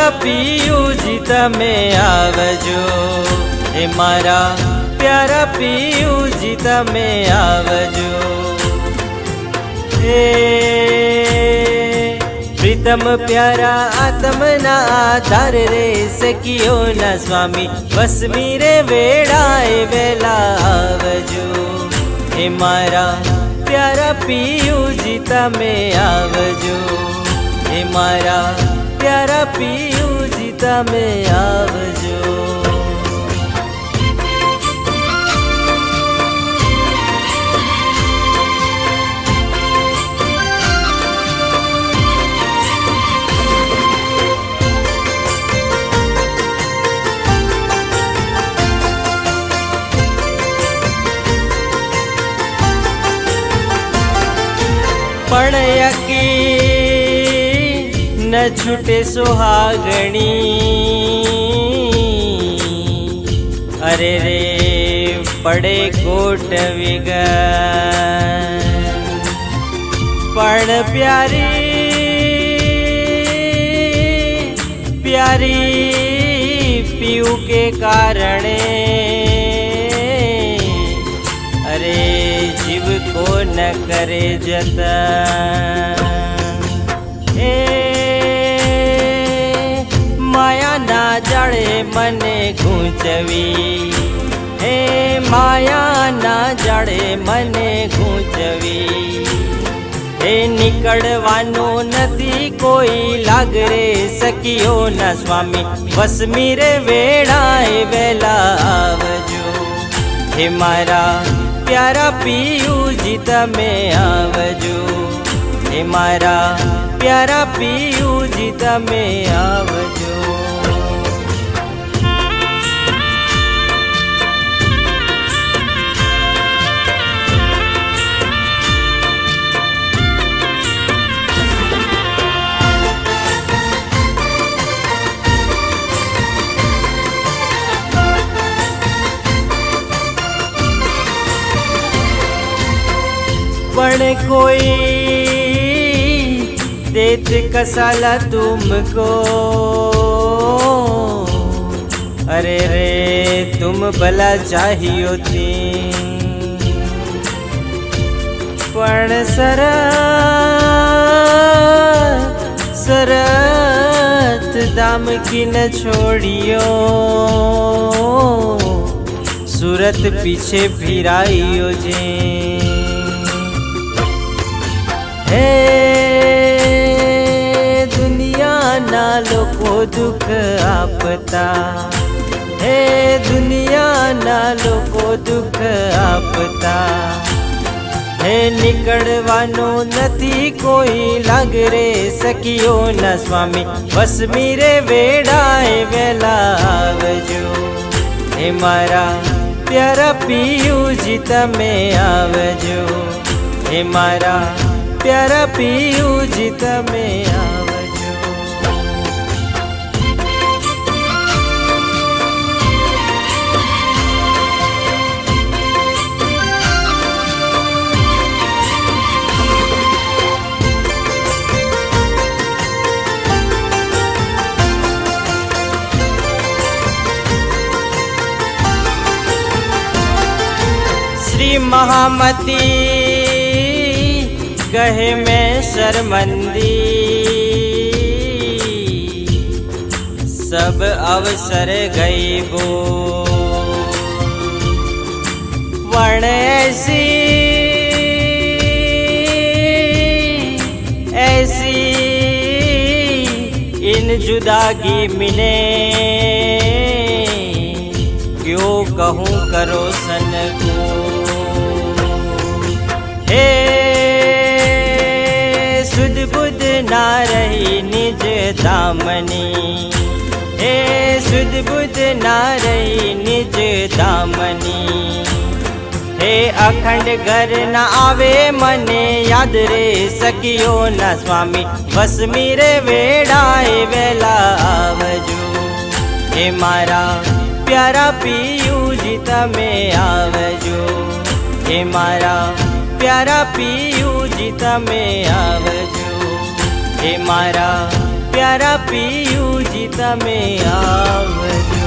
प्यारा पियूजी तमे आवजो, हे मारा प्यारा पियूजी तमे आवजो। हे प्रीतम प्यारा आत्मना आधार रे सखियो ना स्वामी, वसमी रे वेड़ाए वेला आवजो। हे मारा प्यारा पियूजी तमे आवजो, हे मारा प्यारा पियूजी तमे आवजो। पण यकी न छूटे सुहागणी, अरे रे पड़े कोट विगन। पण प्यारी प्यारी पीऊ के कारणे, अरे जीव को न करे जतन। माया ना जाड़े मने गूंचवी, हे माया ना जाड़े मने गूंचवी। हे निकळवानो नथी कोई लाग रे सखियो ना स्वामी, वसमी रे वेड़ाए वेला आवजो। हे मारा प्यारा पियूजी तमे आवजो, हे मारा प्यारा पियूजी तमे आवजो। पण कोई देत कसाला तुमको, अरे रे तुम भला चाहियो थी। पण सरत दाम की न छोड़ियो, सूरत पीछे फिराइयो जे। हे दुनिया ना लोको दुख आपता, हे दुनिया ना लोको दुख आपता। हे निकळवानो नथी कोई लाग रे सखियो ना स्वामी, वसमी रे वेड़ाए वेला आवजो। हे मारा प्यारा पियूजी तमे आवजो, हे मारा प्यारा पियूजी तमे आवजो। श्री महामती कहे मैं शर्मंदी, सब अवसर गई बो। वर्ण ऐसी ऐसी इन जुदागी मिले, क्यों कहूँ करो सन को। हे सुध बुध ना रही निज दामनी, हे सुध बुध ना रही निज दामनी। हे अखंड घर न आवे मने याद रे सखियो ना स्वामी, वसमी रे वेड़ाए वेला आवजो। हे मारा प्यारा पियूजी तमे आवजो, हे मारा प्यारा पियूजी तमे आवजो, हे मारा प्यारा पियूजी તમે આવજો.